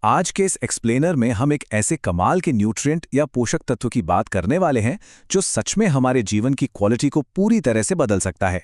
आज के इस एक्सप्लेनर में हम एक ऐसे कमाल के न्यूट्रिएंट या पोषक तत्व की बात करने वाले हैं जो सच में हमारे जीवन की क्वालिटी को पूरी तरह से बदल सकता है।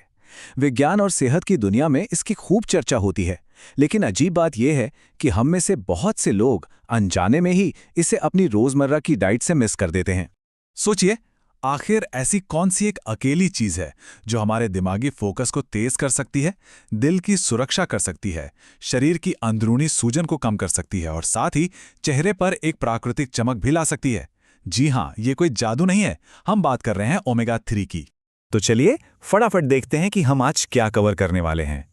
विज्ञान और सेहत की दुनिया में इसकी खूब चर्चा होती है, लेकिन अजीब बात यह है कि हम में से बहुत से लोग अनजाने में ही इसे अपनी रोजमर्रा की डाइट से मिस कर देते हैं। सोचिए, आखिर ऐसी कौन सी एक अकेली चीज है जो हमारे दिमागी फोकस को तेज कर सकती है, दिल की सुरक्षा कर सकती है, शरीर की अंदरूनी सूजन को कम कर सकती है और साथ ही चेहरे पर एक प्राकृतिक चमक भी ला सकती है। जी हाँ, ये कोई जादू नहीं है, हम बात कर रहे हैं ओमेगा 3 की। तो चलिए फटाफट देखते हैं कि हम आज क्या कवर करने वाले हैं।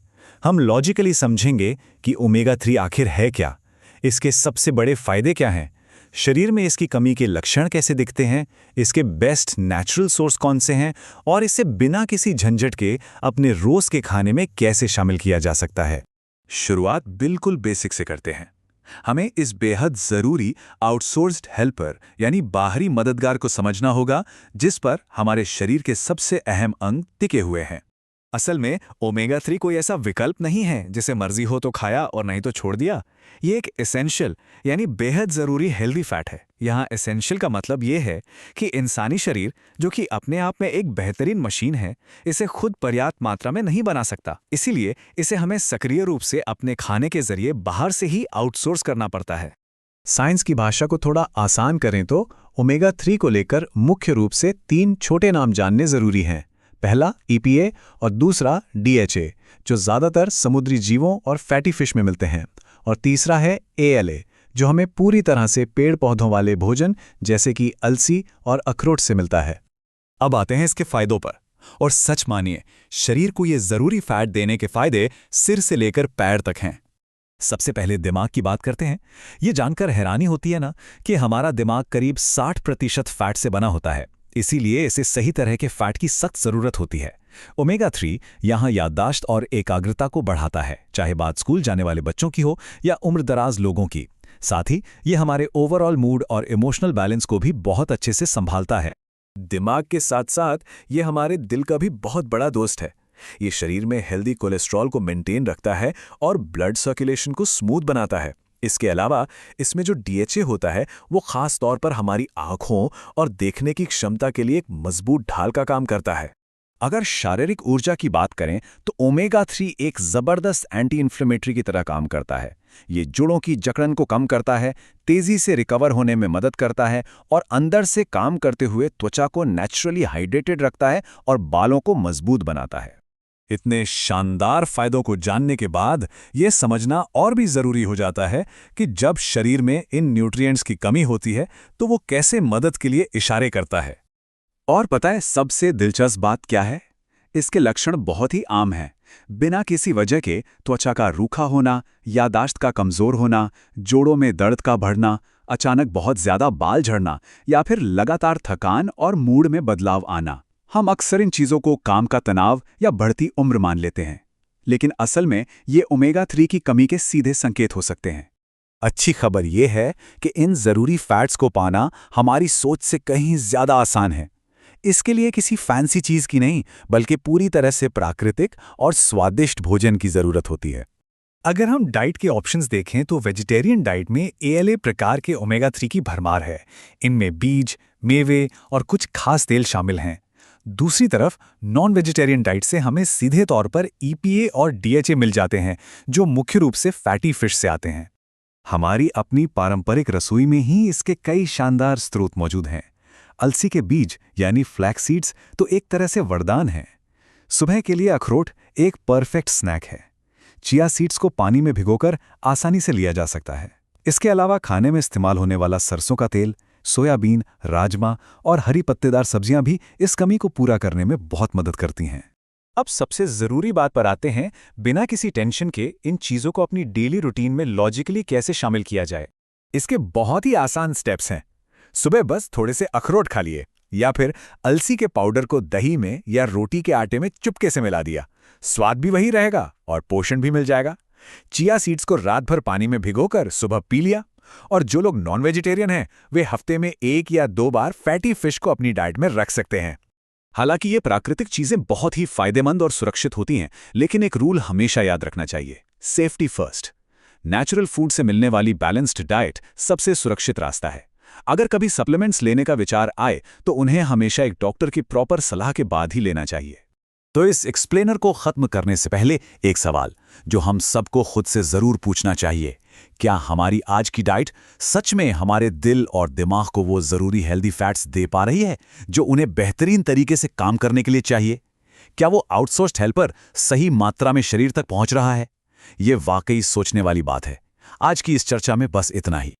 हम लॉजिकली समझेंगे कि ओमेगा 3 आखिर है क्या, इसके सबसे बड़े फायदे क्या हैं, शरीर में इसकी कमी के लक्षण कैसे दिखते हैं, इसके बेस्ट नेचुरल सोर्स कौन से हैं और इसे बिना किसी झंझट के अपने रोज के खाने में कैसे शामिल किया जा सकता है। शुरुआत बिल्कुल बेसिक से करते हैं। हमें इस बेहद जरूरी आउटसोर्स्ड हेल्पर यानी बाहरी मददगार को समझना होगा, जिस पर हमारे शरीर के सबसे अहम अंग टिके हुए हैं। असल में ओमेगा 3 कोई ऐसा विकल्प नहीं है जिसे मर्जी हो तो खाया और नहीं तो छोड़ दिया। ये एक एसेंशियल यानी बेहद ज़रूरी हेल्दी फैट है। यहाँ एसेंशियल का मतलब ये है कि इंसानी शरीर, जो कि अपने आप में एक बेहतरीन मशीन है, इसे खुद पर्याप्त मात्रा में नहीं बना सकता। इसीलिए इसे हमें सक्रिय रूप से अपने खाने के जरिए बाहर से ही आउटसोर्स करना पड़ता है। साइंस की भाषा को थोड़ा आसान करें तो ओमेगा 3 को लेकर मुख्य रूप से 3 छोटे नाम जानने जरूरी हैं। पहला EPA और दूसरा DHA, जो ज़्यादातर समुद्री जीवों और फैटी फिश में मिलते हैं, और तीसरा है ALA, जो हमें पूरी तरह से पेड़ पौधों वाले भोजन जैसे कि अलसी और अखरोट से मिलता है। अब आते हैं इसके फायदों पर, और सच मानिए, शरीर को ये ज़रूरी फैट देने के फायदे सिर से लेकर पैर तक हैं। सबसे पहले दिमाग की बात करते हैं। ये जानकर हैरानी होती है ना कि हमारा दिमाग करीब 60% फैट से बना होता है, इसीलिए इसे सही तरह के फैट की सख्त जरूरत होती है। ओमेगा 3 यहाँ याददाश्त और एकाग्रता को बढ़ाता है, चाहे बात स्कूल जाने वाले बच्चों की हो या उम्रदराज लोगों की। साथ ही ये हमारे ओवरऑल मूड और इमोशनल बैलेंस को भी बहुत अच्छे से संभालता है। दिमाग के साथ साथ ये हमारे दिल का भी बहुत बड़ा दोस्त है। ये शरीर में हेल्दी कोलेस्ट्रॉल को मेंटेन रखता है और ब्लड सर्कुलेशन को स्मूथ बनाता है। इसके अलावा इसमें जो DHA होता है वो खास तौर पर हमारी आंखों और देखने की क्षमता के लिए एक मजबूत ढाल का काम करता है। अगर शारीरिक ऊर्जा की बात करें तो ओमेगा 3 एक जबरदस्त एंटी इन्फ्लेमेटरी की तरह काम करता है। ये जोड़ों की जकड़न को कम करता है, तेजी से रिकवर होने में मदद करता है और अंदर से काम करते हुए त्वचा को नेचुरली हाइड्रेटेड रखता है और बालों को मजबूत बनाता है। इतने शानदार फायदों को जानने के बाद यह समझना और भी जरूरी हो जाता है कि जब शरीर में इन न्यूट्रिएंट्स की कमी होती है तो वो कैसे मदद के लिए इशारे करता है। और पता है सबसे दिलचस्प बात क्या है? इसके लक्षण बहुत ही आम हैं। बिना किसी वजह के त्वचा का रूखा होना, याददाश्त का कमजोर होना, जोड़ों में दर्द का बढ़ना, अचानक बहुत ज्यादा बाल झड़ना या फिर लगातार थकान और मूड में बदलाव आना। हम अक्सर इन चीज़ों को काम का तनाव या बढ़ती उम्र मान लेते हैं, लेकिन असल में ये ओमेगा 3 की कमी के सीधे संकेत हो सकते हैं। अच्छी खबर यह है कि इन ज़रूरी फैट्स को पाना हमारी सोच से कहीं ज़्यादा आसान है। इसके लिए किसी फैंसी चीज़ की नहीं, बल्कि पूरी तरह से प्राकृतिक और स्वादिष्ट भोजन की ज़रूरत होती है। अगर हम डाइट के ऑप्शंस देखें तो वेजिटेरियन डाइट में ALA प्रकार के ओमेगा 3 की भरमार है। इनमें बीज, मेवे और कुछ खास तेल शामिल हैं। दूसरी तरफ नॉन वेजिटेरियन डाइट से हमें सीधे तौर पर EPA और DHA मिल जाते हैं, जो मुख्य रूप से फैटी फिश से आते हैं। हमारी अपनी पारंपरिक रसोई में ही इसके कई शानदार स्रोत मौजूद हैं। अलसी के बीज यानी फ्लैक्स सीड्स तो एक तरह से वरदान हैं। सुबह के लिए अखरोट एक परफेक्ट स्नैक है। चिया सीड्स को पानी में भिगोकर आसानी से लिया जा सकता है। इसके अलावा खाने में इस्तेमाल होने वाला सरसों का तेल, सोयाबीन, राजमा और हरी पत्तेदार सब्जियां भी इस कमी को पूरा करने में बहुत मदद करती हैं। अब सबसे ज़रूरी बात पर आते हैं, बिना किसी टेंशन के इन चीज़ों को अपनी डेली रूटीन में लॉजिकली कैसे शामिल किया जाए। इसके बहुत ही आसान स्टेप्स हैं। सुबह बस थोड़े से अखरोट खा लिए या फिर अलसी के पाउडर को दही में या रोटी के आटे में चुपके से मिला दिया। स्वाद भी वही रहेगा और पोषण भी मिल जाएगा। चिया सीड्स को रात भर पानी में भिगोकर सुबह पी लिया। और जो लोग नॉन वेजिटेरियन हैं वे हफ्ते में 1 या 2 बार फैटी फिश को अपनी डाइट में रख सकते हैं। हालांकि ये प्राकृतिक चीजें बहुत ही फायदेमंद और सुरक्षित होती हैं, लेकिन एक रूल हमेशा याद रखना चाहिए, सेफ्टी फर्स्ट। नेचुरल फूड से मिलने वाली बैलेंस्ड डाइट सबसे सुरक्षित रास्ता है। अगर कभी सप्लीमेंट्स लेने का विचार आए तो उन्हें हमेशा एक डॉक्टर की प्रॉपर सलाह के बाद ही लेना चाहिए। तो इस एक्सप्लेनर को खत्म करने से पहले एक सवाल जो हम सबको खुद से जरूर पूछना चाहिए, क्या हमारी आज की डाइट सच में हमारे दिल और दिमाग को वो जरूरी हेल्दी फैट्स दे पा रही है जो उन्हें बेहतरीन तरीके से काम करने के लिए चाहिए? क्या वो आउटसोर्स्ड हेल्पर सही मात्रा में शरीर तक पहुंच रहा है? ये वाकई सोचने वाली बात है। आज की इस चर्चा में बस इतना ही।